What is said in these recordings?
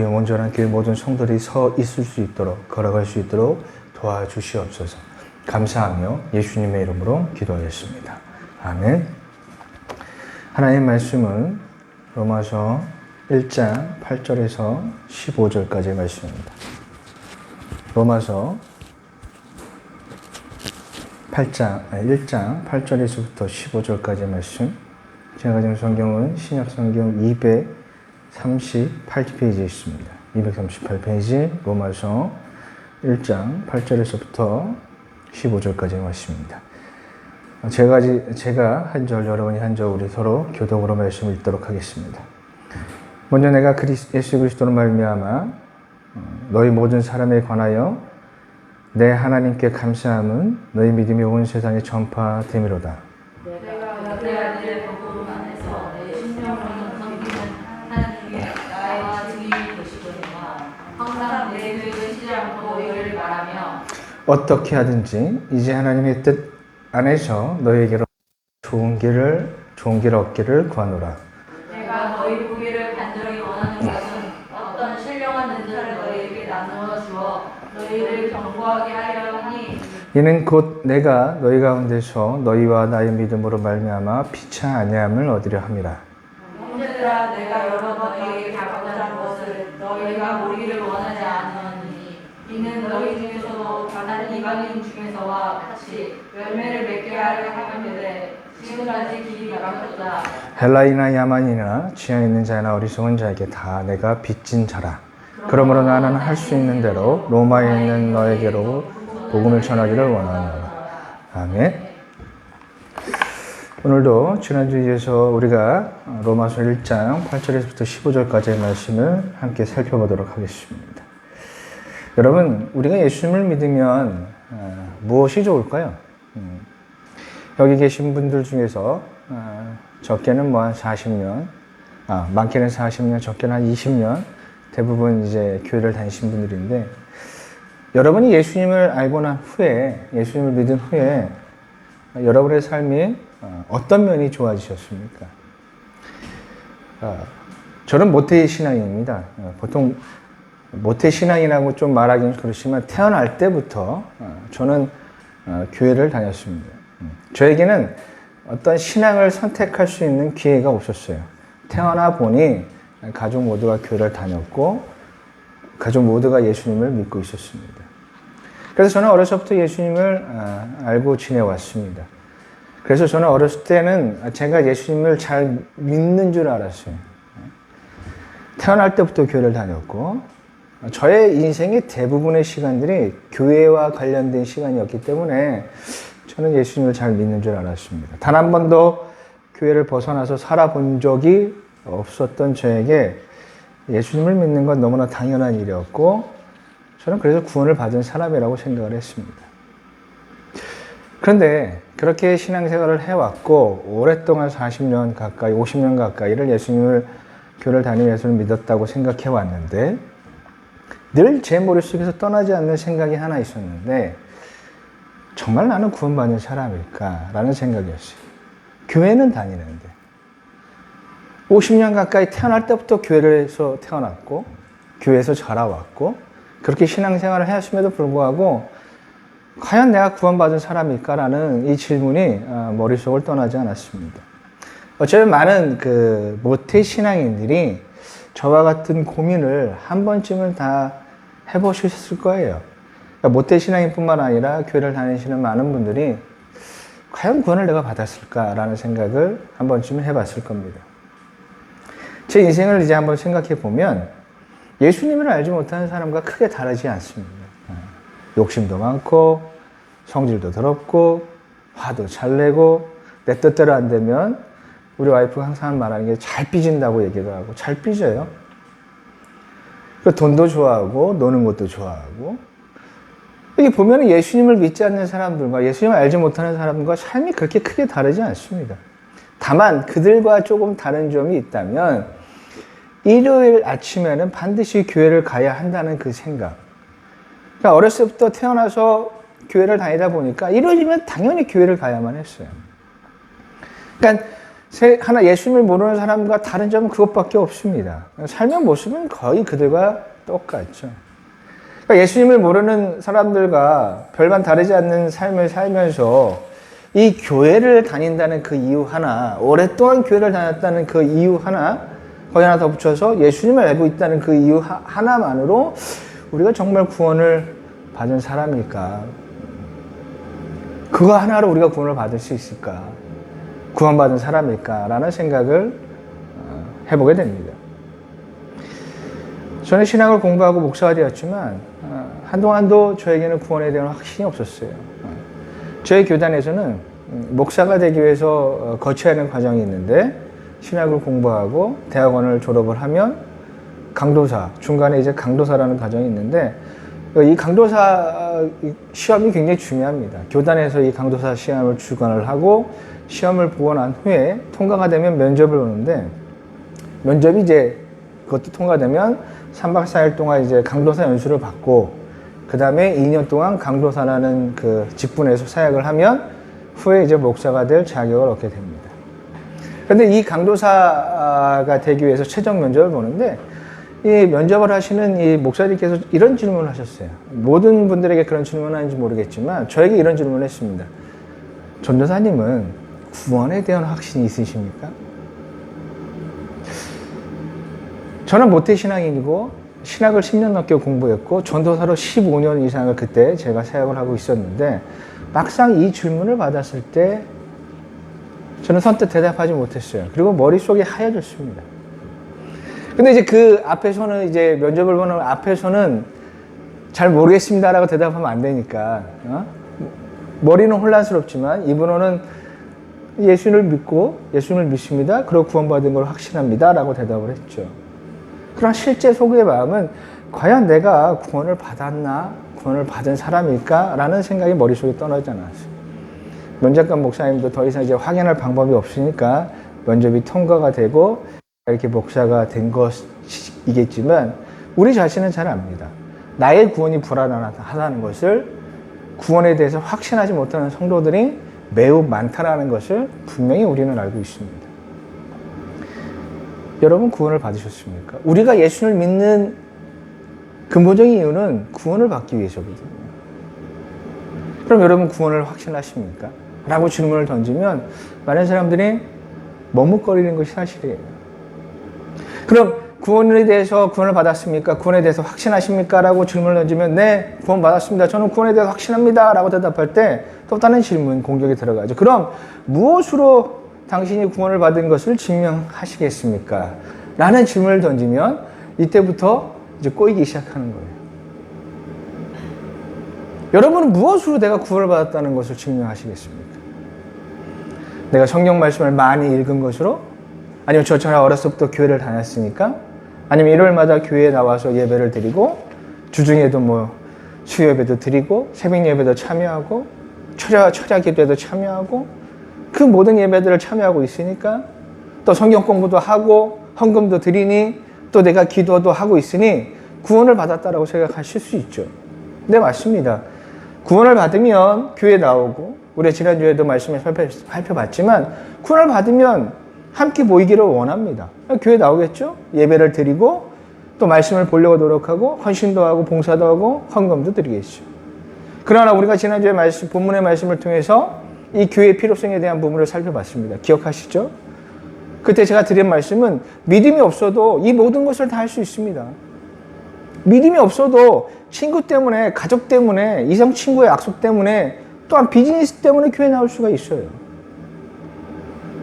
온전한 교회 모든 성도들이 서 있을 수 있도록 걸어갈 수 있도록 도와주시옵소서. 감사하며 예수님의 이름으로 기도하였습니다. 아멘. 하나님의 말씀은 로마서 1장 8절에서 15절까지의 말씀입니다. 로마서 1장 8절에서부터 15절까지의 말씀. 제가 가진 성경은 신약성경 238페이지에 있습니다. 238페이지 로마서 1장 8절에서부터 15절까지의 말씀입니다. 제가 한 절, 여러분이 한 절, 우리 서로 교독으로 말씀을 읽도록 하겠습니다. 먼저 내가 예수 그리스도로 말미암아 너희 모든 사람에 관하여 내 하나님께 감사함은 너희 믿음이 온 세상에 전파됨이로다. 내가 그대의 복음 안에서 내 심령으로는 섬기는 하나님이 나와 증인이 되시거니와 항상 내 교회를 쉬지 않고 이를 말하며 어떻게 하든지 이제 하나님의 뜻 안에서 너희에게로 좋은 길 얻기를 구하노라. 내가 너희 보기를 간절히 원하는 것은 어떤 신령한 은사를 너희에게 나누어 주어 너희를 견고하게 하려 하니 이는 곧 내가 너희 가운데서 너희와 나의 믿음으로 말미암아 피차 아니함을 얻으려 함이라. 형제들아 내가 여러 번 너희에게 가고자 한 것을 너희가 모르기를 원하지 않으니 이는 너희 중에서도 다른 이방인 중에서와 같이 열매를 맺게 하려 함이되 지금까지 길이 막혔도다. 헬라이나 야만이나 지하 있는 자나 어리석은 자에게 다 내가 빚진 자라. 그러므로 나는 할 수 있는 대로 로마에 있는 너에게로 복음을 전하기를 원하노라. 아멘. 오늘도 지난주에 이어서 우리가 로마서 1장 8절에서부터 15절까지의 말씀을 함께 살펴보도록 하겠습니다. 여러분, 우리가 예수님을 믿으면 무엇이 좋을까요? 여기 계신 분들 중에서 적게는 한 40년, 많게는 40년, 적게는 한 20년, 대부분 이제 교회를 다니신 분들인데, 여러분이 예수님을 알고 난 후에, 예수님을 믿은 후에 여러분의 삶이 어떤 면이 좋아지셨습니까? 저는 모태신앙입니다. 보통 모태신앙이라고 좀 말하기는 그렇지만 태어날 때부터 저는 교회를 다녔습니다. 저에게는 어떤 신앙을 선택할 수 있는 기회가 없었어요. 태어나 보니 가족 모두가 교회를 다녔고 가족 모두가 예수님을 믿고 있었습니다. 그래서 저는 어려서부터 예수님을 알고 지내왔습니다. 그래서 저는 어렸을 때는 제가 예수님을 잘 믿는 줄 알았어요. 태어날 때부터 교회를 다녔고 저의 인생의 대부분의 시간들이 교회와 관련된 시간이었기 때문에 저는 예수님을 잘 믿는 줄 알았습니다. 단 한 번도 교회를 벗어나서 살아본 적이 없었던 저에게 예수님을 믿는 건 너무나 당연한 일이었고 저는 그래서 구원을 받은 사람이라고 생각을 했습니다. 그런데 그렇게 신앙생활을 해왔고 오랫동안 40년 가까이, 50년 가까이를 예수님을 교회를 다니며 예수님을 믿었다고 생각해 왔는데 늘 제 머릿속에서 떠나지 않는 생각이 하나 있었는데 정말 나는 구원받는 사람일까라는 생각이었어요. 교회는 다니는데 50년 가까이 태어날 때부터 교회에서 태어났고 교회에서 자라왔고 그렇게 신앙생활을 해왔음에도 불구하고 과연 내가 구원받은 사람일까라는 이 질문이 머릿속을 떠나지 않았습니다. 어쩌면 많은 모태신앙인들이 저와 같은 고민을 한 번쯤은 다 해보셨을 거예요. 그러니까 모태신앙인뿐만 아니라 교회를 다니시는 많은 분들이 과연 구원을 내가 받았을까라는 생각을 한 번쯤은 해봤을 겁니다. 제 인생을 이제 한번 생각해 보면 예수님을 알지 못하는 사람과 크게 다르지 않습니다. 욕심도 많고 성질도 더럽고 화도 잘 내고 내 뜻대로 안 되면 우리 와이프가 항상 말하는 게 잘 삐진다고 얘기도 하고 잘 삐져요. 돈도 좋아하고 노는 것도 좋아하고 여기 보면 예수님을 믿지 않는 사람들과 예수님을 알지 못하는 사람과 삶이 그렇게 크게 다르지 않습니다. 다만 그들과 조금 다른 점이 있다면 일요일 아침에는 반드시 교회를 가야 한다는 그 생각. 그러니까 어렸을 때부터 태어나서 교회를 다니다 보니까 일요일이면 당연히 교회를 가야만 했어요. 그러니까 예수님을 모르는 사람과 다른 점은 그것밖에 없습니다. 삶의 모습은 거의 그들과 똑같죠. 그러니까 예수님을 모르는 사람들과 별반 다르지 않는 삶을 살면서 이 교회를 다닌다는 그 이유 하나, 오랫동안 교회를 다녔다는 그 이유 하나, 거기 하나 더 붙여서 예수님을 알고 있다는 그 이유 하나만으로 우리가 정말 구원을 받은 사람일까? 그거 하나로 우리가 구원을 받을 수 있을까? 구원받은 사람일까라는 생각을 해보게 됩니다. 저는 신학을 공부하고 목사가 되었지만 한동안도 저에게는 구원에 대한 확신이 없었어요. 저희 교단에서는 목사가 되기 위해서 거쳐야 하는 과정이 있는데 신학을 공부하고 대학원을 졸업을 하면 강도사, 중간에 이제 강도사라는 과정이 있는데 이 강도사 시험이 굉장히 중요합니다. 교단에서 이 강도사 시험을 주관을 하고 시험을 보고 난 후에 통과가 되면 면접을 오는데 면접이 이제 그것도 통과되면 3박 4일 동안 이제 강도사 연수를 받고 그 다음에 2년 동안 강도사라는 그 직분에서 사역을 하면 후에 이제 목사가 될 자격을 얻게 됩니다. 그런데 이 강도사가 되기 위해서 최종 면접을 보는데 이 면접을 하시는 이 목사님께서 이런 질문을 하셨어요. 모든 분들에게 그런 질문을 하는지 모르겠지만 저에게 이런 질문을 했습니다. 전도사님은 구원에 대한 확신이 있으십니까? 저는 모태신앙인이고 신학을 10년 넘게 공부했고 전도사로 15년 이상을 그때 제가 사역을 하고 있었는데 막상 이 질문을 받았을 때 저는 선뜻 대답하지 못했어요. 그리고 머릿속이 하얘졌습니다. 근데 이제 그 앞에서는 이제 면접을 보는 앞에서는 잘 모르겠습니다라고 대답하면 안 되니까 머리는 혼란스럽지만 입으로는 예수님을 믿고 예수님을 믿습니다. 그리고 구원받은 걸 확신합니다. 라고 대답을 했죠. 그러나 실제 속의 마음은 과연 내가 구원을 받았나? 구원을 받은 사람일까? 라는 생각이 머릿속에 떠나지 않았어요. 면접관 목사님도 더 이상 이제 확인할 방법이 없으니까 면접이 통과가 되고 이렇게 목사가 된 것이겠지만 우리 자신은 잘 압니다. 나의 구원이 불안하다는 것을 구원에 대해서 확신하지 못하는 성도들이 매우 많다라는 것을 분명히 우리는 알고 있습니다. 여러분 구원을 받으셨습니까? 우리가 예수를 믿는 근본적인 이유는 구원을 받기 위해서거든요. 그럼 여러분 구원을 확신하십니까? 라고 질문을 던지면 많은 사람들이 머뭇거리는 것이 사실이에요. 그럼 구원에 대해서 구원을 받았습니까? 구원에 대해서 확신하십니까? 라고 질문을 던지면 네, 구원 받았습니다. 저는 구원에 대해서 확신합니다. 라고 대답할 때 또 다른 질문, 공격이 들어가죠. 그럼 무엇으로 당신이 구원을 받은 것을 증명하시겠습니까? 라는 질문을 던지면 이때부터 이제 꼬이기 시작하는 거예요. 여러분은 무엇으로 내가 구원을 받았다는 것을 증명하시겠습니까? 내가 성경 말씀을 많이 읽은 것으로? 아니면 저처럼 어렸을 때부터 교회를 다녔으니까? 아니면 일요일마다 교회에 나와서 예배를 드리고 주중에도 뭐 수요예배도 드리고 새벽 예배도 참여하고 철야 기도에도 참여하고 그 모든 예배들을 참여하고 있으니까 또 성경 공부도 하고 헌금도 드리니 또 내가 기도도 하고 있으니 구원을 받았다라고 생각하실 수 있죠. 네, 맞습니다. 구원을 받으면 교회 나오고 우리 지난주에도 말씀을 살펴봤지만 구원을 받으면 함께 모이기를 원합니다. 교회 나오겠죠? 예배를 드리고 또 말씀을 보려고 노력하고 헌신도 하고 봉사도 하고 헌금도 드리겠죠. 그러나 우리가 지난주에 본문의 말씀을 통해서 이 교회의 필요성에 대한 부분을 살펴봤습니다. 기억하시죠? 그때 제가 드린 말씀은 믿음이 없어도 이 모든 것을 다 할 수 있습니다. 믿음이 없어도 친구 때문에, 가족 때문에, 이성 친구의 약속 때문에, 또한 비즈니스 때문에 교회 나올 수가 있어요.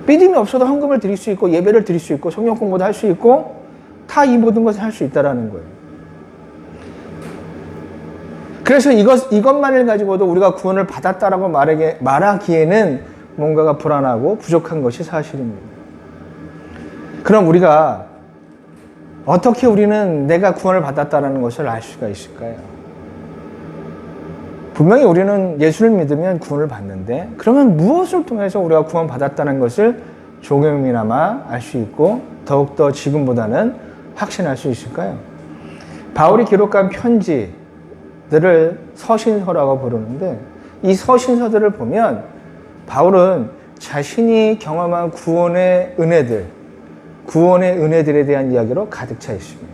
믿음이 없어도 헌금을 드릴 수 있고 예배를 드릴 수 있고 성경 공부도 할 수 있고 다 이 모든 것을 할 수 있다는 거예요. 그래서 이것만을 가지고도 우리가 구원을 받았다라고 말하기에는 뭔가가 불안하고 부족한 것이 사실입니다. 그럼 우리가 어떻게 우리는 내가 구원을 받았다는 것을 알 수가 있을까요? 분명히 우리는 예수를 믿으면 구원을 받는데 그러면 무엇을 통해서 우리가 구원 받았다는 것을 조금이나마 알 수 있고 더욱더 지금보다는 확신할 수 있을까요? 바울이 기록한 편지들을 서신서라고 부르는데 이 서신서들을 보면 바울은 자신이 경험한 구원의 은혜들에 대한 이야기로 가득 차 있습니다.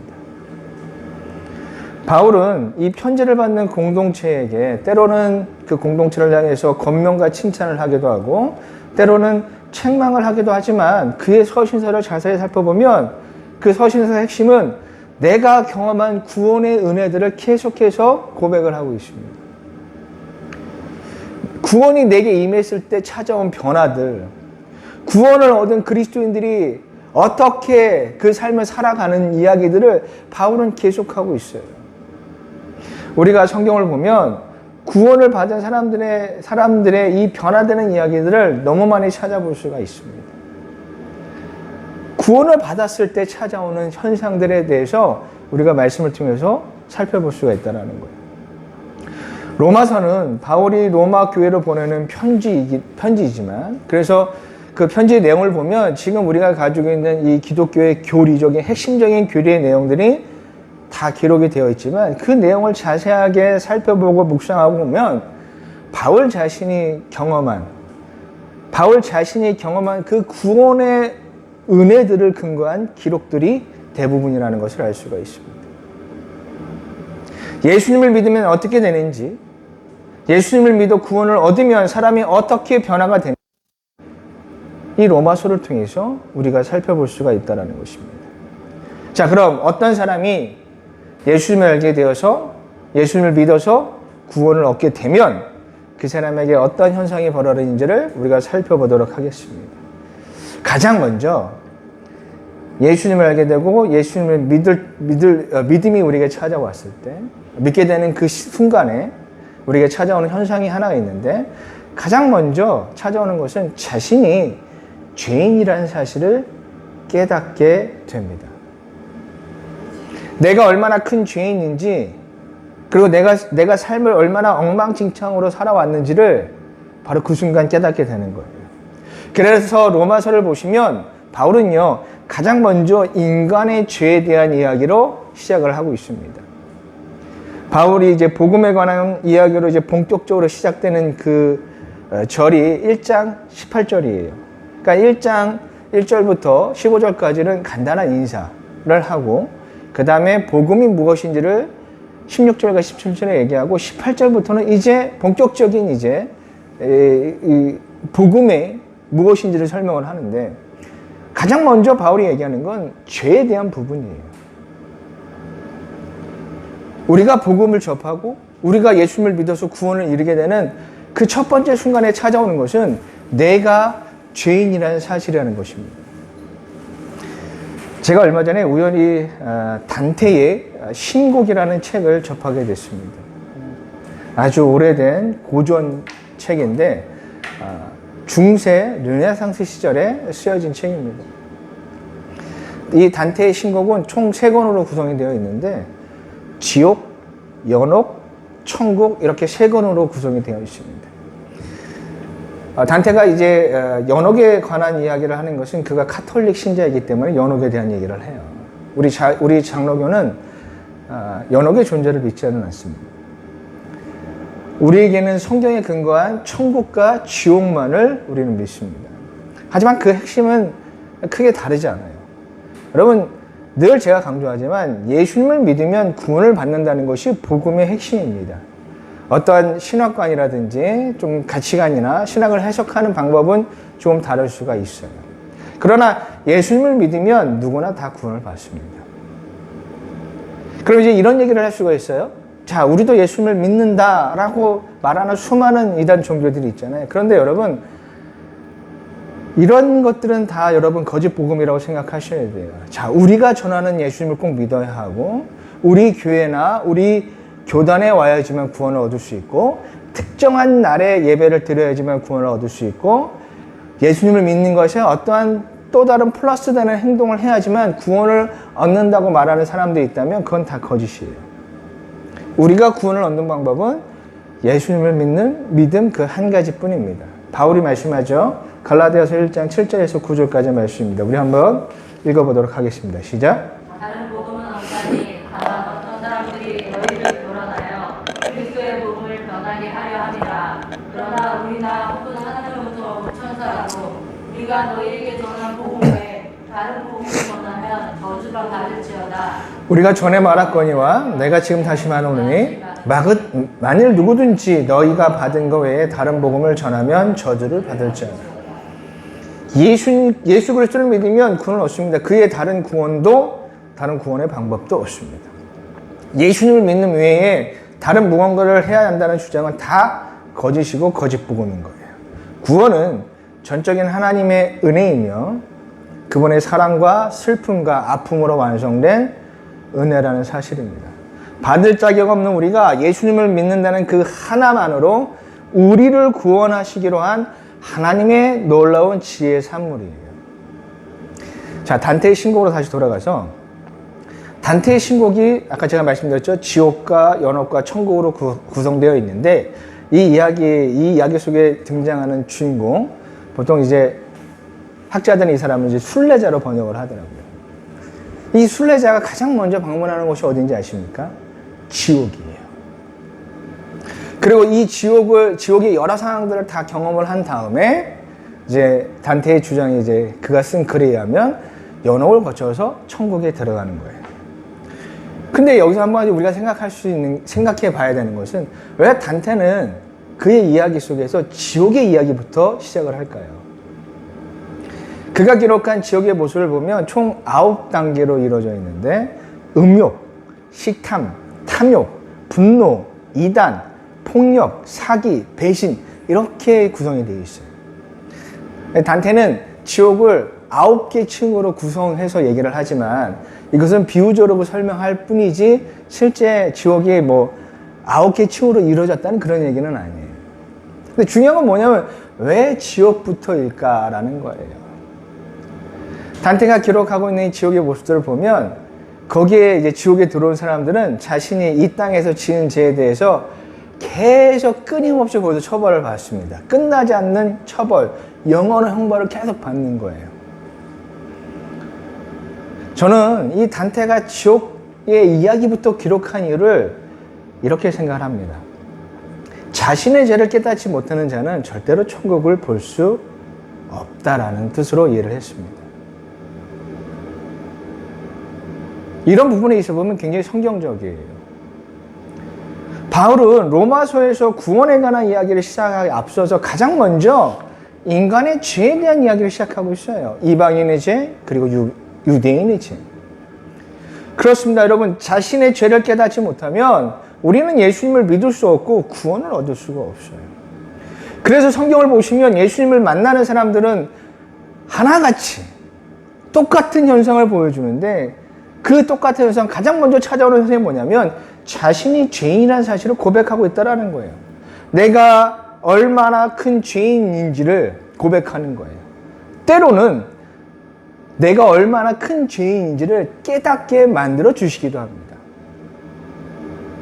바울은 이 편지를 받는 공동체에게 때로는 그 공동체를 향해서 권면과 칭찬을 하기도 하고 때로는 책망을 하기도 하지만 그의 서신서를 자세히 살펴보면 그 서신서의 핵심은 내가 경험한 구원의 은혜들을 계속해서 고백을 하고 있습니다. 구원이 내게 임했을 때 찾아온 변화들, 구원을 얻은 그리스도인들이 어떻게 그 삶을 살아가는 이야기들을 바울은 계속하고 있어요. 우리가 성경을 보면 구원을 받은 사람들의 이 변화되는 이야기들을 너무 많이 찾아볼 수가 있습니다. 구원을 받았을 때 찾아오는 현상들에 대해서 우리가 말씀을 통해서 살펴볼 수가 있다는 거예요. 로마서는 바울이 로마 교회로 보내는 편지이지만 그래서 그 편지의 내용을 보면 지금 우리가 가지고 있는 이 기독교의 교리적인 핵심적인 교리의 내용들이 다 기록이 되어 있지만 그 내용을 자세하게 살펴보고 묵상하고 보면 바울 자신이 경험한 그 구원의 은혜들을 근거한 기록들이 대부분이라는 것을 알 수가 있습니다. 예수님을 믿으면 어떻게 되는지, 예수님을 믿어 구원을 얻으면 사람이 어떻게 변화가 되는지 이 로마서를 통해서 우리가 살펴볼 수가 있다는 것입니다. 자, 그럼 어떤 사람이 예수님을 알게 되어서 예수님을 믿어서 구원을 얻게 되면 그 사람에게 어떤 현상이 벌어지는지를 우리가 살펴보도록 하겠습니다. 가장 먼저 예수님을 알게 되고 예수님을 믿음이 우리에게 찾아왔을 때 믿게 되는 그 순간에 우리에게 찾아오는 현상이 하나가 있는데 가장 먼저 찾아오는 것은 자신이 죄인이라는 사실을 깨닫게 됩니다. 내가 얼마나 큰 죄인인지 그리고 내가 삶을 얼마나 엉망진창으로 살아왔는지를 바로 그 순간 깨닫게 되는 거예요. 그래서 로마서를 보시면 바울은요 가장 먼저 인간의 죄에 대한 이야기로 시작을 하고 있습니다. 바울이 이제 복음에 관한 이야기로 이제 본격적으로 시작되는 그 절이 1장 18절이에요. 그러니까 1장 1절부터 15절까지는 간단한 인사를 하고 그 다음에 복음이 무엇인지를 16절과 17절에 얘기하고 18절부터는 이제 본격적인 이제 이 복음의 무엇인지를 설명을 하는데 가장 먼저 바울이 얘기하는 건 죄에 대한 부분이에요. 우리가 복음을 접하고 우리가 예수님을 믿어서 구원을 이루게 되는 그 첫 번째 순간에 찾아오는 것은 내가 죄인이라는 사실이라는 것입니다. 제가 얼마 전에 우연히 단테의 신곡이라는 책을 접하게 됐습니다. 아주 오래된 고전 책인데 중세 르네상스 시절에 쓰여진 책입니다. 이 단테의 신곡은 총 3권으로 구성이 되어 있는데 지옥, 연옥, 천국 이렇게 3권으로 구성이 되어 있습니다. 단테가 이제 연옥에 관한 이야기를 하는 것은 그가 카톨릭 신자이기 때문에 연옥에 대한 얘기를 해요. 우리 장로교는 연옥의 존재를 믿지는 않습니다. 우리에게는 성경에 근거한 천국과 지옥만을 우리는 믿습니다. 하지만 그 핵심은 크게 다르지 않아요. 여러분, 늘 제가 강조하지만 예수님을 믿으면 구원을 받는다는 것이 복음의 핵심입니다. 어떠한 신학관이라든지 좀 가치관이나 신학을 해석하는 방법은 좀 다를 수가 있어요. 그러나 예수님을 믿으면 누구나 다 구원을 받습니다. 그럼 이제 이런 얘기를 할 수가 있어요. 자, 우리도 예수님을 믿는다라고 말하는 수많은 이단 종교들이 있잖아요. 그런데 여러분, 이런 것들은 다 여러분 거짓 복음이라고 생각하셔야 돼요. 자, 우리가 전하는 예수님을 꼭 믿어야 하고 우리 교회나 우리 교단에 와야지만 구원을 얻을 수 있고 특정한 날에 예배를 드려야지만 구원을 얻을 수 있고 예수님을 믿는 것에 어떠한 또 다른 플러스 되는 행동을 해야지만 구원을 얻는다고 말하는 사람들이 있다면 그건 다 거짓이에요. 우리가 구원을 얻는 방법은 예수님을 믿는 믿음 그 한 가지뿐입니다. 바울이 말씀하죠. 갈라디아서 1장 7절에서 9절까지 말씀입니다. 우리 한번 읽어보도록 하겠습니다. 시작. 다른 복음은 없다니 다만 어떤 사람들이 너희를 교란하여 그리스도의 복음을 변하게 하려 함이라. 그러나 우리나 혹은 하나님으로부터 온 천사라도 우리가 너희에게 전한 복음에 다른 복음을 전하면 저주가 받을지어다. 우리가 전에 말했거니와 내가 지금 다시 말하노니 만일 누구든지 너희가 받은 것 외에 다른 복음을 전하면 저주를 받을지어다. 예수 그리스도를 믿으면 구원은 없습니다. 그의 다른 구원의 방법도 없습니다. 예수님을 믿는 외에 다른 무언가를 해야 한다는 주장은 다 거짓이고 거짓 복음인 거예요. 구원은 전적인 하나님의 은혜이며 그분의 사랑과 슬픔과 아픔으로 완성된 은혜라는 사실입니다. 받을 자격 없는 우리가 예수님을 믿는다는 그 하나만으로 우리를 구원하시기로 한 하나님의 놀라운 지혜의 산물이에요. 자, 단테의 신곡으로 다시 돌아가서 단테의 신곡이 아까 제가 말씀드렸죠. 지옥과 연옥과 천국으로 구성되어 있는데 이 이야기 속에 등장하는 주인공, 보통 이제 학자들은 이 사람을 이제 순례자로 번역을 하더라고요. 이 순례자가 가장 먼저 방문하는 곳이 어딘지 아십니까? 지옥이에요. 그리고 이 지옥의 여러 상황들을 다 경험을 한 다음에 이제 단테의 주장이 이제 그가 쓴 글에 의하면 연옥을 거쳐서 천국에 들어가는 거예요. 근데 여기서 한번 우리가 생각해 봐야 되는 것은 왜 단테는 그의 이야기 속에서 지옥의 이야기부터 시작을 할까요? 그가 기록한 지옥의 모습을 보면 총 9단계로 이루어져 있는데 음욕, 식탐, 탐욕, 분노, 이단, 폭력, 사기, 배신 이렇게 구성이 되어 있어요. 단테는 지옥을 9개 층으로 구성해서 얘기를 하지만 이것은 비유적으로 설명할 뿐이지 실제 지옥이 9개 층으로 이루어졌다는 그런 얘기는 아니에요. 근데 중요한 건 뭐냐면 왜 지옥부터일까라는 거예요. 단테가 기록하고 있는 이 지옥의 모습들을 보면 거기에 이제 지옥에 들어온 사람들은 자신이 이 땅에서 지은 죄에 대해서 계속 끊임없이 거기서 처벌을 받습니다. 끝나지 않는 처벌, 영원한 형벌을 계속 받는 거예요. 저는 이 단테가 지옥의 이야기부터 기록한 이유를 이렇게 생각을 합니다. 자신의 죄를 깨닫지 못하는 자는 절대로 천국을 볼 수 없다라는 뜻으로 이해를 했습니다. 이런 부분에 있어 보면 굉장히 성경적이에요. 바울은 로마서에서 구원에 관한 이야기를 시작하기 앞서서 가장 먼저 인간의 죄에 대한 이야기를 시작하고 있어요. 이방인의 죄, 그리고 유대인의 죄. 그렇습니다, 여러분. 자신의 죄를 깨닫지 못하면 우리는 예수님을 믿을 수 없고 구원을 얻을 수가 없어요. 그래서 성경을 보시면 예수님을 만나는 사람들은 하나같이 똑같은 현상을 보여주는데 그 똑같은 현상 가장 먼저 찾아오는 현상이 뭐냐면 자신이 죄인이라는 사실을 고백하고 있다는 거예요. 내가 얼마나 큰 죄인인지를 고백하는 거예요. 때로는 내가 얼마나 큰 죄인인지를 깨닫게 만들어 주시기도 합니다.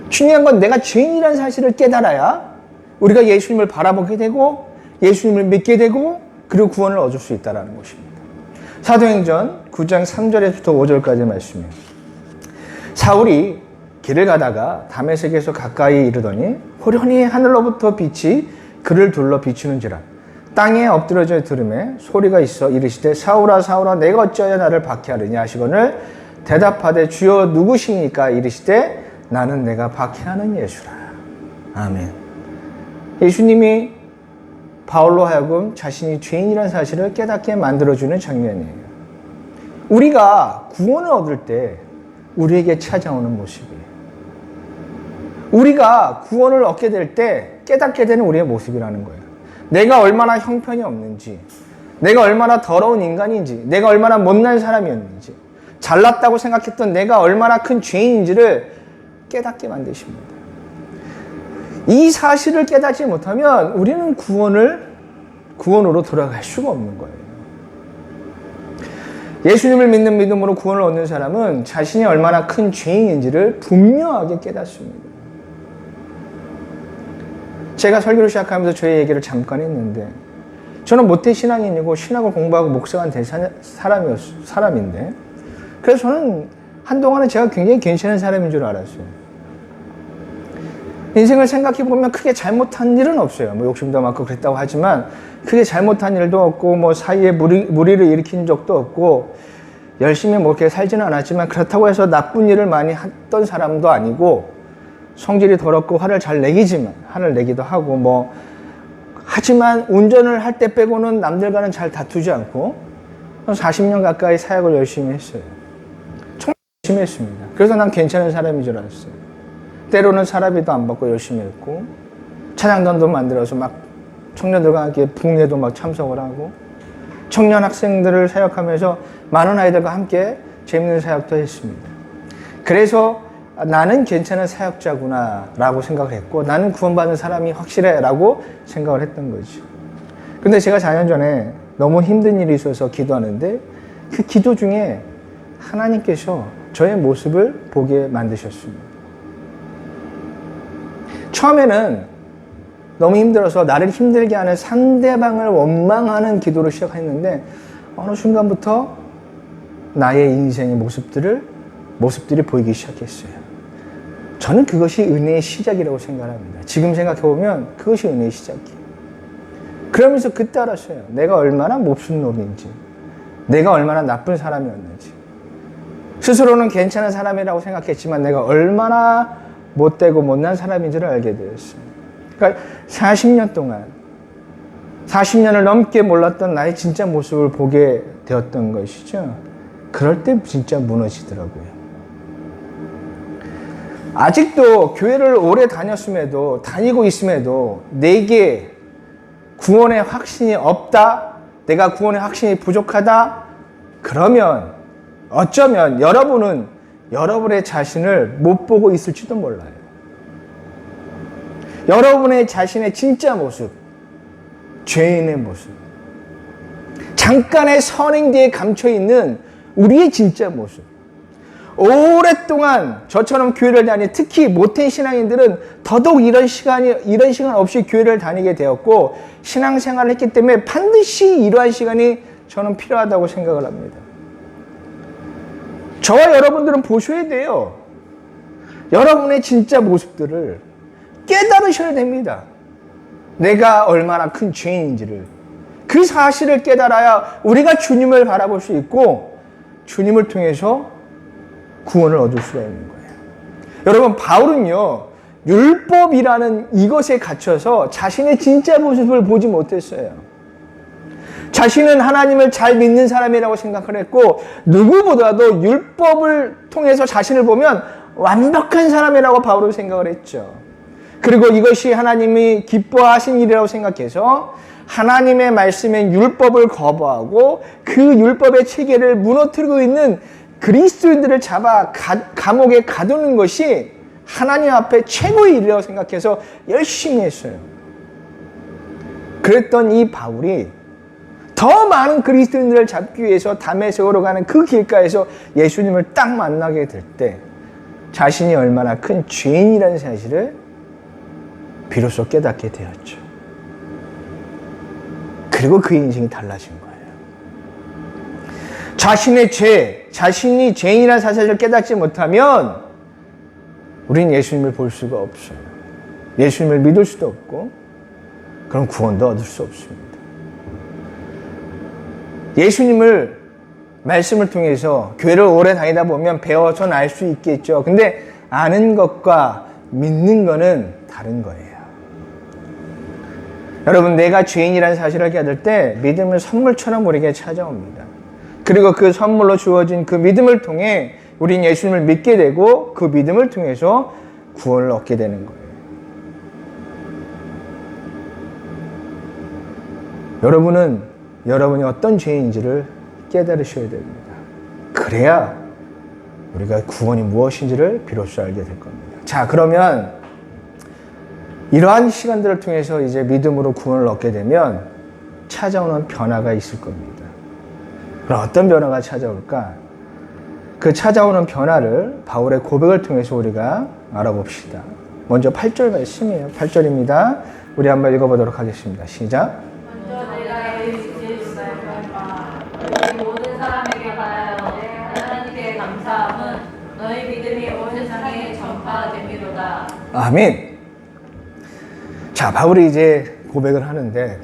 중요한 건 내가 죄인이라는 사실을 깨달아야 우리가 예수님을 바라보게 되고 예수님을 믿게 되고 그리고 구원을 얻을 수 있다는 것입니다. 사도행전 9장 3절에서부터 5절까지 말씀이에요. 사울이 길을 가다가 다메섹에서 가까이 이르더니 호련히 하늘로부터 빛이 그를 둘러 비추는지라 땅에 엎드려져 들음에 소리가 있어 이르시되 사울아 사울아 내가 어찌하여 나를 박해하느냐 하시거늘 대답하되 주여 누구시니까 이르시되 나는 내가 박해하는 예수라. 아멘. 예수님이 바울로 하여금 자신이 죄인이라는 사실을 깨닫게 만들어주는 장면이에요. 우리가 구원을 얻을 때 우리에게 찾아오는 모습이에요. 우리가 구원을 얻게 될 때 깨닫게 되는 우리의 모습이라는 거예요. 내가 얼마나 형편이 없는지, 내가 얼마나 더러운 인간인지, 내가 얼마나 못난 사람이었는지, 잘났다고 생각했던 내가 얼마나 큰 죄인인지를 깨닫게 만드십니다. 이 사실을 깨닫지 못하면 우리는 구원으로 돌아갈 수가 없는 거예요. 예수님을 믿는 믿음으로 구원을 얻는 사람은 자신이 얼마나 큰 죄인인지를 분명하게 깨닫습니다. 제가 설교를 시작하면서 저의 얘기를 잠깐 했는데 저는 모태신앙인이고 신학을 공부하고 목사가 된 사람인데 그래서 저는 한동안은 제가 굉장히 괜찮은 사람인 줄 알았어요. 인생을 생각해 보면 크게 잘못한 일은 없어요. 뭐 욕심도 많고 그랬다고 하지만 크게 잘못한 일도 없고 뭐 사이에 무리를 일으킨 적도 없고 열심히 뭐 이렇게 살지는 않았지만 그렇다고 해서 나쁜 일을 많이 했던 사람도 아니고 성질이 더럽고 화를 내기도 하고 뭐 하지만 운전을 할 때 빼고는 남들과는 잘 다투지 않고 40년 가까이 사역을 열심히 했어요. 정말 열심히 했습니다. 그래서 난 괜찮은 사람인 줄 알았어요. 때로는 사람비도 안 받고 열심히 했고 차장단도 만들어서 막 청년들과 함께 붕괴도 막 참석을 하고 청년 학생들을 사역하면서 많은 아이들과 함께 재밌는 사역도 했습니다. 그래서 나는 괜찮은 사역자구나 라고 생각을 했고 나는 구원받은 사람이 확실해 라고 생각을 했던 거죠. 근데 제가 4년 전에 너무 힘든 일이 있어서 기도하는데 그 기도 중에 하나님께서 저의 모습을 보게 만드셨습니다. 처음에는 너무 힘들어서 나를 힘들게 하는 상대방을 원망하는 기도로 시작했는데 어느 순간부터 나의 인생의 모습들이 보이기 시작했어요. 저는 그것이 은혜의 시작이라고 생각합니다. 지금 생각해보면 그것이 은혜의 시작이에요. 그러면서 그때 알았어요. 내가 얼마나 몹쓸 놈인지, 내가 얼마나 나쁜 사람이었는지. 스스로는 괜찮은 사람이라고 생각했지만 내가 얼마나 못되고 못난 사람인지를 알게 되었어요. 그러니까 40년을 넘게 몰랐던 나의 진짜 모습을 보게 되었던 것이죠. 그럴 때 진짜 무너지더라고요. 아직도 교회를 오래 다니고 있음에도 내게 구원의 확신이 없다, 내가 구원의 확신이 부족하다, 그러면 어쩌면 여러분은 여러분의 자신을 못 보고 있을지도 몰라요. 여러분의 자신의 진짜 모습, 죄인의 모습, 잠깐의 선행 뒤에 감춰있는 우리의 진짜 모습. 오랫동안 저처럼 교회를 다니 특히 모태 신앙인들은 더더욱 이런 시간 없이 교회를 다니게 되었고 신앙생활을 했기 때문에 반드시 이러한 시간이 저는 필요하다고 생각을 합니다. 저와 여러분들은 보셔야 돼요. 여러분의 진짜 모습들을 깨달으셔야 됩니다. 내가 얼마나 큰 죄인인지를. 그 사실을 깨달아야 우리가 주님을 바라볼 수 있고 주님을 통해서 구원을 얻을 수가 있는 거예요. 여러분, 바울은요, 율법이라는 이것에 갇혀서 자신의 진짜 모습을 보지 못했어요. 자신은 하나님을 잘 믿는 사람이라고 생각을 했고 누구보다도 율법을 통해서 자신을 보면 완벽한 사람이라고 바울은 생각을 했죠. 그리고 이것이 하나님이 기뻐하신 일이라고 생각해서 하나님의 말씀인 율법을 거부하고 그 율법의 체계를 무너뜨리고 있는 그리스도인들을 잡아 감옥에 가두는 것이 하나님 앞에 최고의 일이라고 생각해서 열심히 했어요. 그랬던 이 바울이 더 많은 그리스도인들을 잡기 위해서 다메섹으로 가는 그 길가에서 예수님을 딱 만나게 될 때 자신이 얼마나 큰 죄인이라는 사실을 비로소 깨닫게 되었죠. 그리고 그의 인생이 달라진 거예요. 자신의 죄, 자신이 죄인이라는 사실을 깨닫지 못하면 우린 예수님을 볼 수가 없어요. 예수님을 믿을 수도 없고 그럼 구원도 얻을 수 없습니다. 예수님을 말씀을 통해서 교회를 오래 다니다 보면 배워서는 알 수 있겠죠. 근데 아는 것과 믿는 거는 다른 거예요. 여러분, 내가 죄인이라는 사실을 깨달을 때 믿음은 선물처럼 우리에게 찾아옵니다. 그리고 그 선물로 주어진 그 믿음을 통해 우린 예수님을 믿게 되고 그 믿음을 통해서 구원을 얻게 되는 거예요. 여러분이 어떤 죄인지를 깨달으셔야 됩니다. 그래야 우리가 구원이 무엇인지를 비로소 알게 될 겁니다. 자, 그러면 이러한 시간들을 통해서 이제 믿음으로 구원을 얻게 되면 찾아오는 변화가 있을 겁니다. 그럼 어떤 변화가 찾아올까? 그 찾아오는 변화를 바울의 고백을 통해서 우리가 알아봅시다. 먼저 8절 말씀이에요. 8절입니다. 우리 한번 읽어보도록 하겠습니다. 시작. 먼저 내가 예수를 말하노라. 너희 모든 사람에게 바라여 하나님께 감사함은 너희 믿음이 온 세상에 전파됨이로다. 아멘. 자, 바울이 이제 고백을 하는데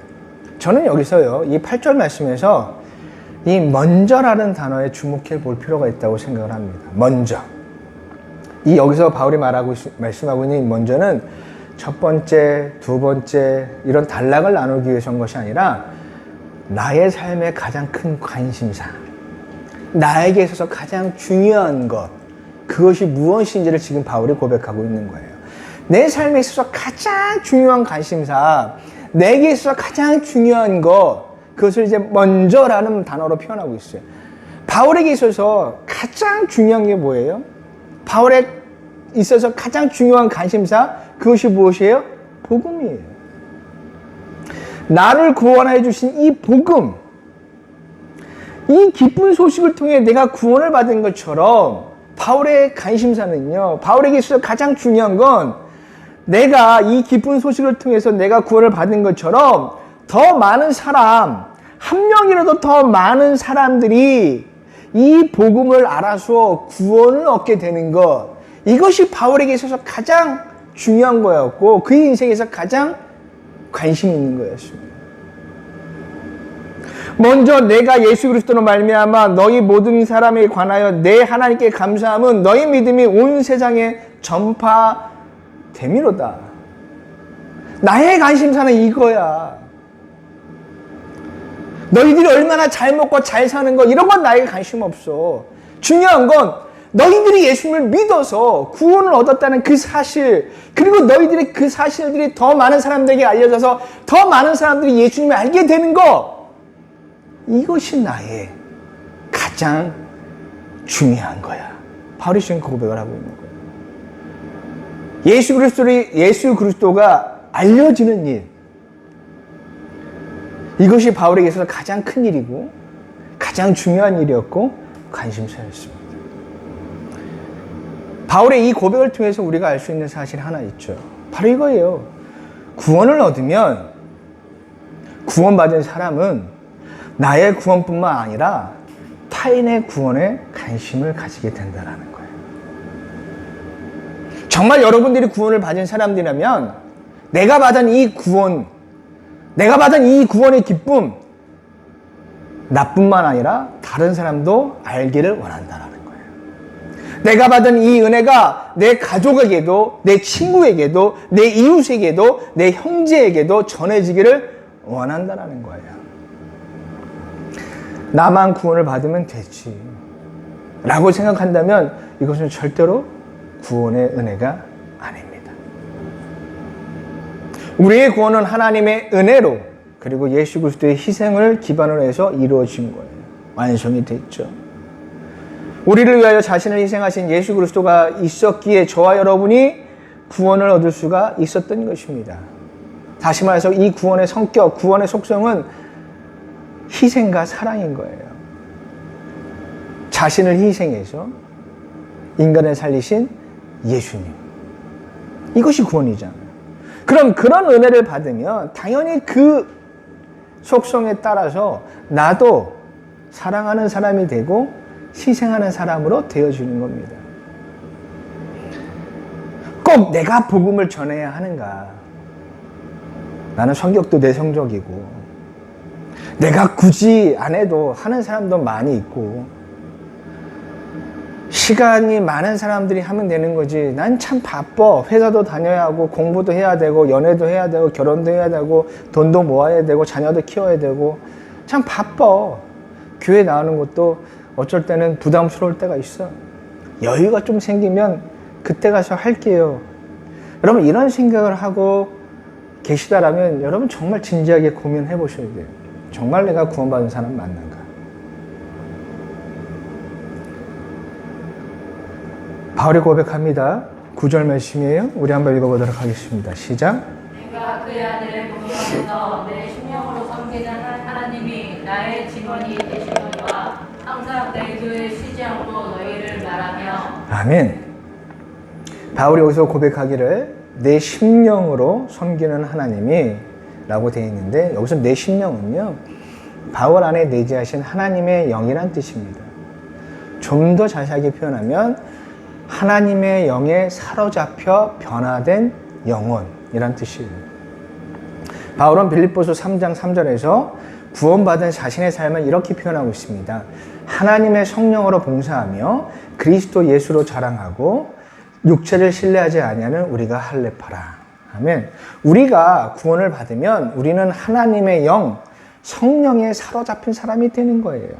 저는 여기서요, 이 8절 말씀에서 이 먼저라는 단어에 주목해 볼 필요가 있다고 생각을 합니다. 먼저. 이 여기서 바울이 말씀하고 있는 먼저는 첫 번째, 두 번째 이런 단락을 나누기 위해서 한 것이 아니라 나의 삶의 가장 큰 관심사, 나에게 있어서 가장 중요한 것, 그것이 무엇인지를 지금 바울이 고백하고 있는 거예요. 내 삶에 있어서 가장 중요한 관심사, 내게 있어서 가장 중요한 것, 그것을 이제 먼저라는 단어로 표현하고 있어요. 바울에게 있어서 가장 중요한 게 뭐예요? 바울에 있어서 가장 중요한 관심사, 그것이 무엇이에요? 복음이에요. 나를 구원해 주신 이 복음, 이 기쁜 소식을 통해 내가 구원을 받은 것처럼 바울의 관심사는요, 바울에게 있어서 가장 중요한 건 내가 이 기쁜 소식을 통해서 내가 구원을 받은 것처럼 더 많은 사람, 한 명이라도 더 많은 사람들이 이 복음을 알아서 구원을 얻게 되는 것, 이것이 바울에게 있어서 가장 중요한 거였고 그의 인생에서 가장 관심 있는 거였습니다. 먼저 내가 예수 그리스도로 말미암아 너희 모든 사람에 관하여 내 하나님께 감사함은 너희 믿음이 온 세상에 전파됨이로다. 나의 관심사는 이거야. 너희들이 얼마나 잘 먹고 잘 사는 거 이런 건 나에게 관심 없어. 중요한 건 너희들이 예수님을 믿어서 구원을 얻었다는 그 사실, 그리고 너희들의 그 사실들이 더 많은 사람들에게 알려져서 더 많은 사람들이 예수님을 알게 되는 거, 이것이 나의 가장 중요한 거야. 바울이 지금 고백을 하고 있는 거예요. 예수 그리스도가 알려지는 일, 이것이 바울에게 있어서 가장 큰 일이고 가장 중요한 일이었고 관심사였습니다. 바울의 이 고백을 통해서 우리가 알 수 있는 사실이 하나 있죠. 바로 이거예요. 구원을 얻으면 구원받은 사람은 나의 구원뿐만 아니라 타인의 구원에 관심을 가지게 된다는 거예요. 정말 여러분들이 구원을 받은 사람들이라면 내가 받은 이 구원의 기쁨, 나뿐만 아니라 다른 사람도 알기를 원한다는 거예요. 내가 받은 이 은혜가 내 가족에게도, 내 친구에게도, 내 이웃에게도, 내 형제에게도 전해지기를 원한다는 거예요. 나만 구원을 받으면 되지 라고 생각한다면 이것은 절대로 구원의 은혜가 아닙니다. 우리의 구원은 하나님의 은혜로, 그리고 예수 그리스도의 희생을 기반으로 해서 이루어진 거예요. 완성이 됐죠. 우리를 위하여 자신을 희생하신 예수 그리스도가 있었기에 저와 여러분이 구원을 얻을 수가 있었던 것입니다. 다시 말해서 이 구원의 성격, 구원의 속성은 희생과 사랑인 거예요. 자신을 희생해서 인간을 살리신 예수님, 이것이 구원이잖아요. 그럼 그런 은혜를 받으면 당연히 그 속성에 따라서 나도 사랑하는 사람이 되고 희생하는 사람으로 되어지는 겁니다. 꼭 내가 복음을 전해야 하는가? 나는 성격도 내 성적이고 내가 굳이 안 해도 하는 사람도 많이 있고 시간이 많은 사람들이 하면 되는 거지. 난 참 바빠. 회사도 다녀야 하고 공부도 해야 되고 연애도 해야 되고 결혼도 해야 되고 돈도 모아야 되고 자녀도 키워야 되고 참 바빠. 교회 나오는 것도 어쩔 때는 부담스러울 때가 있어. 여유가 좀 생기면 그때 가서 할게요. 여러분 이런 생각을 하고 계시다라면 여러분 정말 진지하게 고민해 보셔야 돼요. 정말 내가 구원받은 사람 맞는가? 바울이 고백합니다. 9절 말씀이에요. 우리 한번 읽어보도록 하겠습니다. 시작. 내가 그의 아들을 공경하면서 내 심령으로 섬기는 하나님이 나의 직원이 되시노니와 항상 내 교회에 쉬지 않고 너희를 말하며. 아멘. 바울이 여기서 고백하기를 내 심령으로 섬기는 하나님이 라고 되어 있는데 여기서 내 심령은요 바울 안에 내재하신 하나님의 영이란 뜻입니다. 좀 더 자세하게 표현하면 하나님의 영에 사로잡혀 변화된 영혼이란 뜻이에요. 바울은 빌립보서 3장 3절에서 구원받은 자신의 삶을 이렇게 표현하고 있습니다. 하나님의 성령으로 봉사하며 그리스도 예수로 자랑하고 육체를 신뢰하지 아니하는 우리가 할례파라. 아멘. 우리가 구원을 받으면 우리는 하나님의 영, 성령에 사로잡힌 사람이 되는 거예요.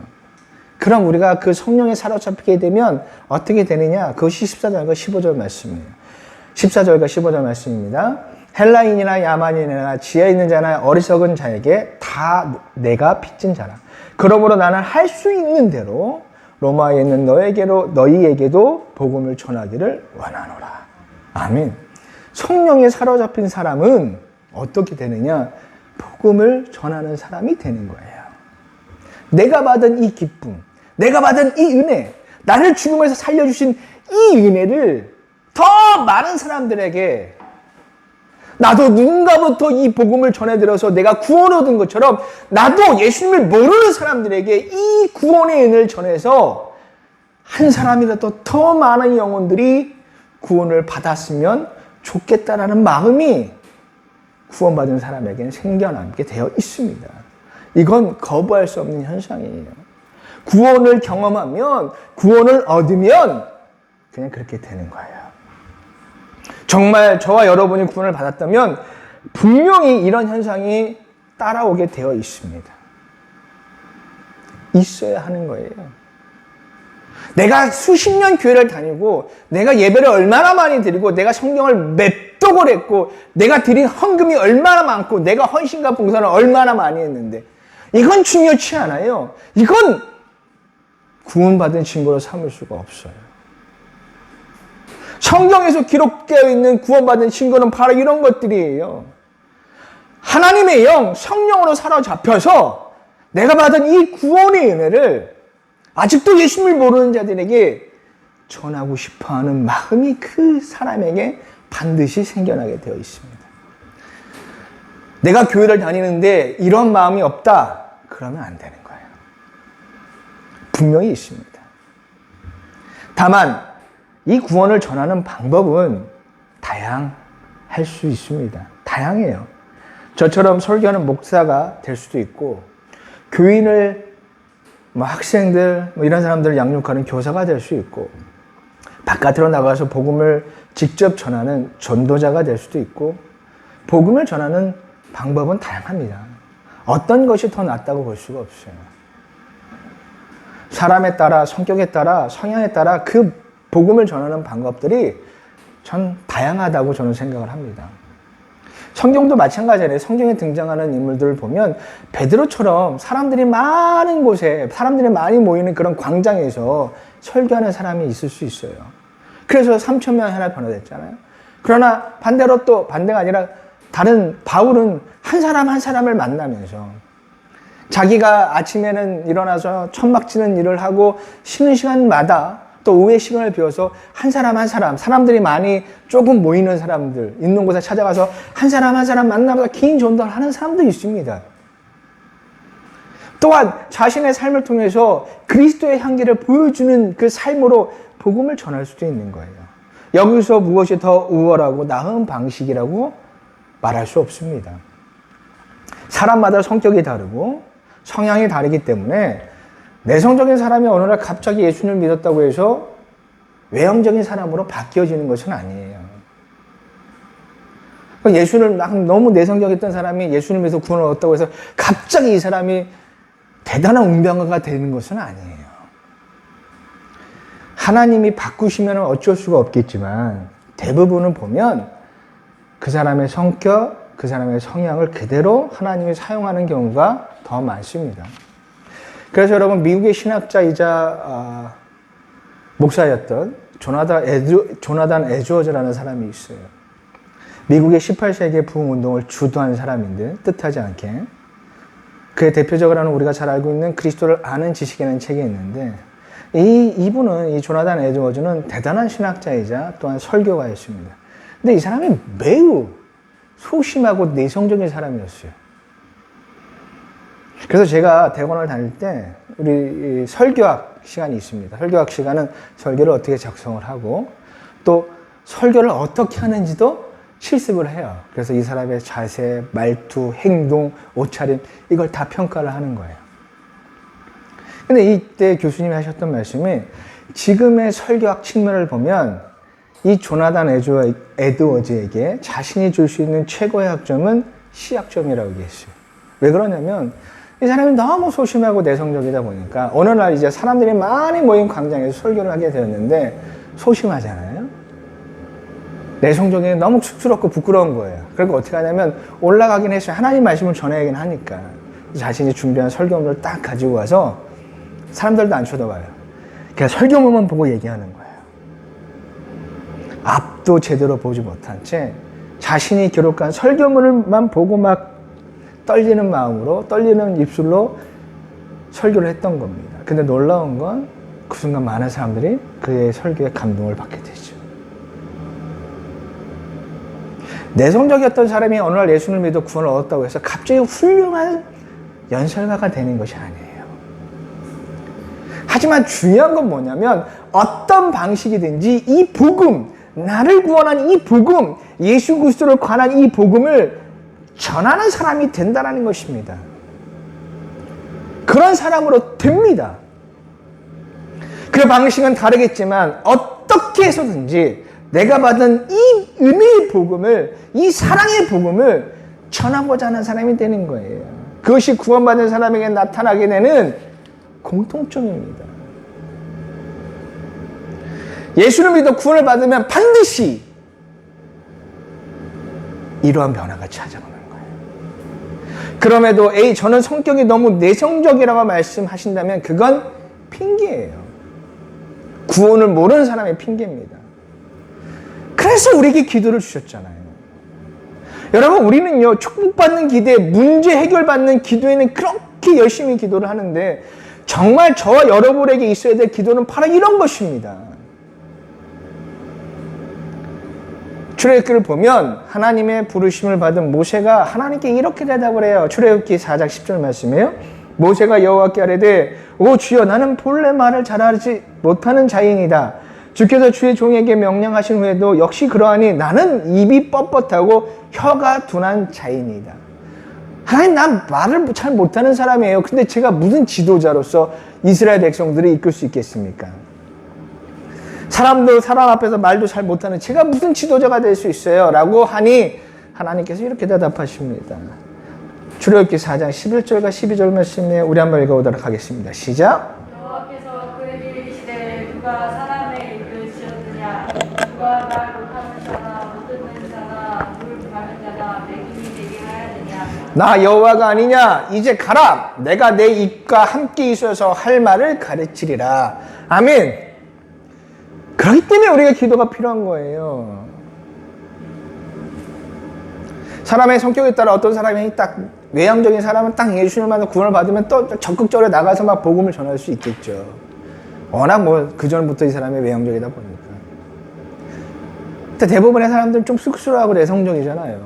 그럼 우리가 그 성령에 사로잡히게 되면 어떻게 되느냐? 그것이 14절과 15절 말씀이에요. 14절과 15절 말씀입니다. 헬라인이나 야만인이나 지혜 있는 자나 어리석은 자에게 다 내가 빚진 자라. 그러므로 나는 할 수 있는 대로 로마에 있는 너희에게도 복음을 전하기를 원하노라. 아멘. 성령에 사로잡힌 사람은 어떻게 되느냐? 복음을 전하는 사람이 되는 거예요. 내가 받은 이 기쁨, 내가 받은 이 은혜, 나를 죽음에서 살려주신 이 은혜를 더 많은 사람들에게 나도 누군가부터 이 복음을 전해들어서 내가 구원을 얻은 것처럼 나도 예수님을 모르는 사람들에게 이 구원의 은혜를 전해서 한 사람이라도 더 많은 영혼들이 구원을 받았으면 좋겠다라는 마음이 구원받은 사람에게는 생겨나게 되어 있습니다. 이건 거부할 수 없는 현상이에요. 구원을 경험하면, 구원을 얻으면 그냥 그렇게 되는 거예요. 정말 저와 여러분이 구원을 받았다면 분명히 이런 현상이 따라오게 되어 있습니다. 있어야 하는 거예요. 내가 수십 년 교회를 다니고 내가 예배를 얼마나 많이 드리고 내가 성경을 몇 독을 했고 내가 드린 헌금이 얼마나 많고 내가 헌신과 봉사를 얼마나 많이 했는데 이건 중요치 않아요. 이건 구원받은 증거로 삼을 수가 없어요. 성경에서 기록되어 있는 구원받은 증거는 바로 이런 것들이에요. 하나님의 영, 성령으로 사로잡혀서 내가 받은 이 구원의 은혜를 아직도 예수님을 모르는 자들에게 전하고 싶어하는 마음이 그 사람에게 반드시 생겨나게 되어 있습니다. 내가 교회를 다니는데 이런 마음이 없다. 그러면 안 되는 거예요. 분명히 있습니다. 다만 이 구원을 전하는 방법은 다양할 수 있습니다. 다양해요. 저처럼 설교하는 목사가 될 수도 있고 교인을 학생들 이런 사람들을 양육하는 교사가 될 수 있고 바깥으로 나가서 복음을 직접 전하는 전도자가 될 수도 있고 복음을 전하는 방법은 다양합니다. 어떤 것이 더 낫다고 볼 수가 없어요. 사람에 따라 성격에 따라 성향에 따라 그 복음을 전하는 방법들이 전 다양하다고 저는 생각을 합니다. 성경도 마찬가지예요. 성경에 등장하는 인물들을 보면 베드로처럼 사람들이 많은 곳에 사람들이 많이 모이는 그런 광장에서 설교하는 사람이 있을 수 있어요. 그래서 3,000명이 하나 변화됐잖아요. 그러나 반대로 또 반대가 아니라 다른 바울은 한 사람 한 사람을 만나면서 자기가 아침에는 일어나서 천막 치는 일을 하고 쉬는 시간마다 또 오후에 시간을 비워서 한 사람 한 사람, 사람들이 많이 조금 모이는 사람들, 있는 곳에 찾아가서 한 사람 한 사람 만나면서 긴 전도를 하는 사람도 있습니다. 또한 자신의 삶을 통해서 그리스도의 향기를 보여주는 그 삶으로 복음을 전할 수도 있는 거예요. 여기서 무엇이 더 우월하고 나은 방식이라고 말할 수 없습니다. 사람마다 성격이 다르고 성향이 다르기 때문에 내성적인 사람이 어느 날 갑자기 예수님을 믿었다고 해서 외형적인 사람으로 바뀌어지는 것은 아니에요. 예수를 너무 내성적이었던 사람이 예수님을 믿어서 구원을 얻었다고 해서 갑자기 이 사람이 대단한 운명가가 되는 것은 아니에요. 하나님이 바꾸시면 어쩔 수가 없겠지만 대부분을 보면 그 사람의 성격, 그 사람의 성향을 그대로 하나님이 사용하는 경우가 더 많습니다. 그래서 여러분 미국의 신학자이자 목사였던 조나단 에드워즈라는 사람이 있어요. 미국의 18세기 부흥운동을 주도한 사람인데 뜻하지 않게 그의 대표적으로는 우리가 잘 알고 있는 그리스도를 아는 지식이라는 책이 있는데 이분은 이 조나단 에드워즈는 대단한 신학자이자 또한 설교가였습니다. 근데 이 사람이 매우 소심하고 내성적인 사람이었어요. 그래서 제가 대학원을 다닐 때 우리 설교학 시간이 있습니다. 설교학 시간은 설교를 어떻게 작성을 하고 또 설교를 어떻게 하는지도 실습을 해요. 그래서 이 사람의 자세, 말투, 행동, 옷차림 이걸 다 평가를 하는 거예요. 근데 이때 교수님이 하셨던 말씀이 지금의 설교학 측면을 보면 이 조나단 에드워즈에게 자신이 줄 수 있는 최고의 학점은 C학점이라고 얘기했어요. 왜 그러냐면 이 사람이 너무 소심하고 내성적이다 보니까 어느 날 이제 사람들이 많이 모인 광장에서 설교를 하게 되었는데 소심하잖아요. 내성적이 너무 쑥스럽고 부끄러운 거예요. 그러니까 어떻게 하냐면 올라가긴 했어요. 하나님 말씀을 전해야긴 하니까 자신이 준비한 설교문을 딱 가지고 와서 사람들도 안 쳐다봐요. 그냥 설교문만 보고 얘기하는 거예요. 앞도 제대로 보지 못한 채 자신이 기록한 설교문을만 보고 막 떨리는 마음으로 떨리는 입술로 설교를 했던 겁니다. 근데 놀라운 건 그 순간 많은 사람들이 그의 설교에 감동을 받게 되죠. 내성적이었던 사람이 어느 날 예수를 믿어 구원을 얻었다고 해서 갑자기 훌륭한 연설가가 되는 것이 아니에요. 하지만 중요한 건 뭐냐면 어떤 방식이든지 이 복음, 나를 구원한 이 복음, 예수 그리스도를 관한 이 복음을 전하는 사람이 된다는 것입니다. 그런 사람으로 됩니다. 그 방식은 다르겠지만 어떻게 해서든지 내가 받은 이 은혜의 복음을, 이 사랑의 복음을 전하고자 하는 사람이 되는 거예요. 그것이 구원받은 사람에게 나타나게 되는 공통점입니다. 예수를 믿어 구원을 받으면 반드시 이러한 변화가 찾아오는 거예요. 그럼에도 저는 성격이 너무 내성적이라고 말씀하신다면 그건 핑계예요. 구원을 모르는 사람의 핑계입니다. 그래서 우리에게 기도를 주셨잖아요. 여러분, 우리는요, 축복받는 기대, 문제 해결받는 기도에는 그렇게 열심히 기도를 하는데 정말 저와 여러분에게 있어야 될 기도는 바로 이런 것입니다. 출애굽기를 보면 하나님의 부르심을 받은 모세가 하나님께 이렇게 대답을 해요. 출애굽기 4장 10절 말씀이에요. 모세가 여호와께 아뢰되 오 주여 나는 본래 말을 잘하지 못하는 자이니이다. 주께서 주의 종에게 명령하신 후에도 역시 그러하니 나는 입이 뻣뻣하고 혀가 둔한 자이니이다. 하나님, 난 말을 잘 못하는 사람이에요. 근데 제가 무슨 지도자로서 이스라엘 백성들을 이끌 수 있겠습니까? 사람 앞에서 말도 잘 못하는 제가 무슨 지도자가 될 수 있어요? 라고 하니 하나님께서 이렇게 대답하십니다. 출애굽기 4장 11절과 12절 말씀에 우리 한번 읽어보도록 하겠습니다. 시작. 여호와께서 그에게 이르시되 누가 사람의 입을 지었느냐 누가 말 못하는 자나 못 듣는 자나 물 마른 자나 맹인이 되게 하였느냐 나 여호와가 아니냐? 이제 가라. 내가 내 입과 함께 있어서 할 말을 가르치리라. 아멘. 그렇기 때문에 우리가 기도가 필요한 거예요. 사람의 성격에 따라 어떤 사람이 딱 외향적인 사람은 딱 예수님을 만나 구원을 받으면 또 적극적으로 나가서 막 복음을 전할 수 있겠죠. 워낙 뭐 그전부터 이 사람이 외향적이다 보니까. 근데 대부분의 사람들은 좀 쑥스러워하고 내성적이잖아요.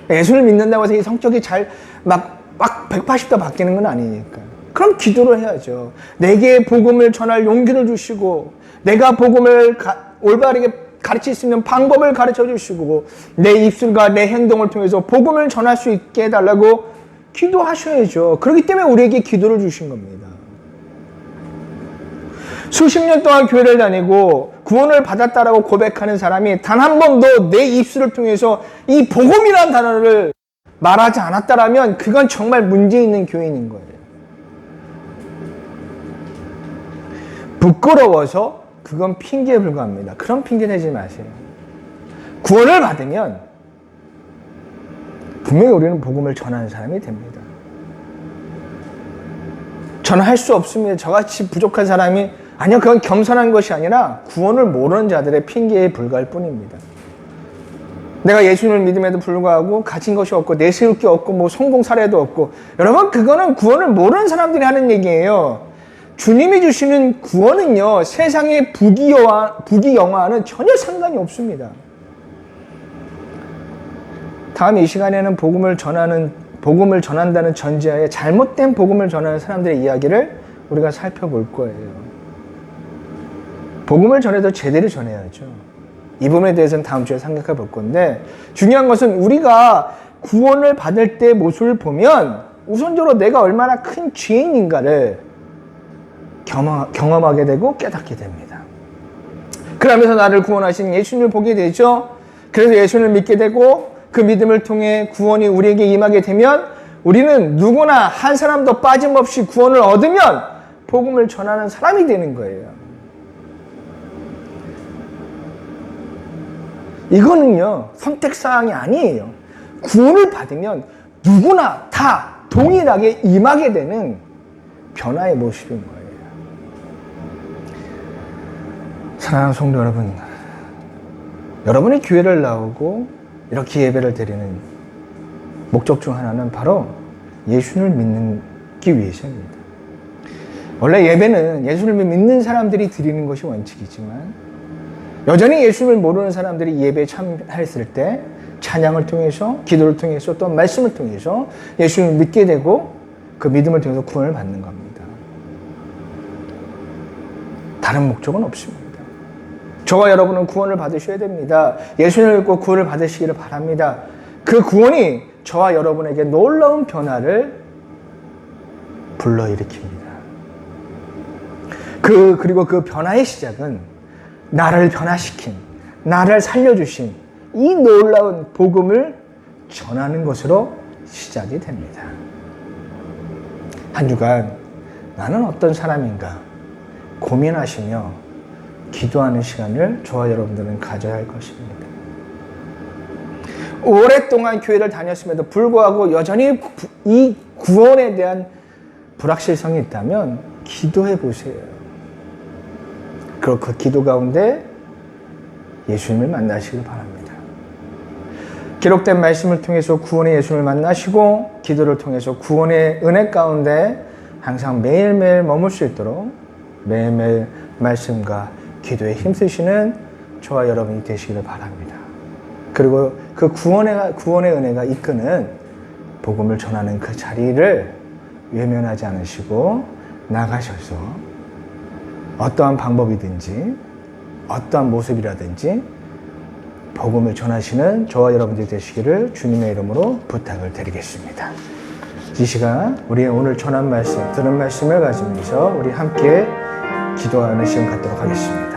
예수를 믿는다고 해서 이 성격이 잘 막 180도 바뀌는 건 아니니까. 그럼 기도를 해야죠. 내게 복음을 전할 용기를 주시고 내가 복음을 올바르게 가르칠 수 있는 방법을 가르쳐 주시고 내 입술과 내 행동을 통해서 복음을 전할 수 있게 해달라고 기도하셔야죠. 그렇기 때문에 우리에게 기도를 주신 겁니다. 수십 년 동안 교회를 다니고 구원을 받았다라고 고백하는 사람이 단 한 번도 내 입술을 통해서 이 복음이라는 단어를 말하지 않았다라면 그건 정말 문제 있는 교인인 거예요. 부끄러워서 그건 핑계에 불과합니다. 그런 핑계 대지 마세요. 구원을 받으면 분명히 우리는 복음을 전하는 사람이 됩니다. 전할 수 없습니다. 저같이 부족한 사람이 아니요, 그건 겸손한 것이 아니라 구원을 모르는 자들의 핑계에 불과할 뿐입니다. 내가 예수님을 믿음에도 불구하고 가진 것이 없고 내세울 게 없고 뭐 성공 사례도 없고 여러분 그거는 구원을 모르는 사람들이 하는 얘기예요. 주님이 주시는 구원은요 세상의 부귀영화와는 전혀 상관이 없습니다. 다음 이 시간에는 복음을 전한다는 전제하에 잘못된 복음을 전하는 사람들의 이야기를 우리가 살펴볼 거예요. 복음을 전해도 제대로 전해야죠. 이 부분에 대해서는 다음 주에 생각해 볼 건데, 중요한 것은 우리가 구원을 받을 때 모습을 보면 우선적으로 내가 얼마나 큰 죄인인가를 경험하게 되고 깨닫게 됩니다. 그러면서 나를 구원하신 예수님을 보게 되죠. 그래서 예수님을 믿게 되고 그 믿음을 통해 구원이 우리에게 임하게 되면 우리는 누구나 한 사람도 빠짐없이 구원을 얻으면 복음을 전하는 사람이 되는 거예요. 이거는요, 선택사항이 아니에요. 구원을 받으면 누구나 다 동일하게 임하게 되는 변화의 모습인 거예요. 사랑하는 성도 여러분, 여러분이 교회를 나오고 이렇게 예배를 드리는 목적 중 하나는 바로 예수를 믿기 위해서입니다. 원래 예배는 예수를 믿는 사람들이 드리는 것이 원칙이지만 여전히 예수를 모르는 사람들이 예배에 참여했을 때 찬양을 통해서, 기도를 통해서, 또 말씀을 통해서 예수를 믿게 되고 그 믿음을 통해서 구원을 받는 겁니다. 다른 목적은 없습니다. 저와 여러분은 구원을 받으셔야 됩니다. 예수님을 믿고 구원을 받으시기를 바랍니다. 그 구원이 저와 여러분에게 놀라운 변화를 불러일으킵니다. 그리고 그 변화의 시작은 나를 변화시킨, 나를 살려주신 이 놀라운 복음을 전하는 것으로 시작이 됩니다. 한 주간 나는 어떤 사람인가 고민하시며 기도하는 시간을 저와 여러분들은 가져야 할 것입니다. 오랫동안 교회를 다녔음에도 불구하고 여전히 이 구원에 대한 불확실성이 있다면 기도해 보세요. 그리고 그 기도 가운데 예수님을 만나시길 바랍니다. 기록된 말씀을 통해서 구원의 예수님을 만나시고 기도를 통해서 구원의 은혜 가운데 항상 매일매일 머물 수 있도록 매일매일 말씀과 기도에 힘쓰시는 저와 여러분이 되시기를 바랍니다. 그리고 그 구원의 은혜가 이끄는 복음을 전하는 그 자리를 외면하지 않으시고 나가셔서 어떠한 방법이든지 어떠한 모습이라든지 복음을 전하시는 저와 여러분들이 되시기를 주님의 이름으로 부탁을 드리겠습니다. 이 시간 우리의 오늘 전한 말씀, 들은 말씀을 가지면서 우리 함께 기도하는 시간 갖도록 하겠습니다.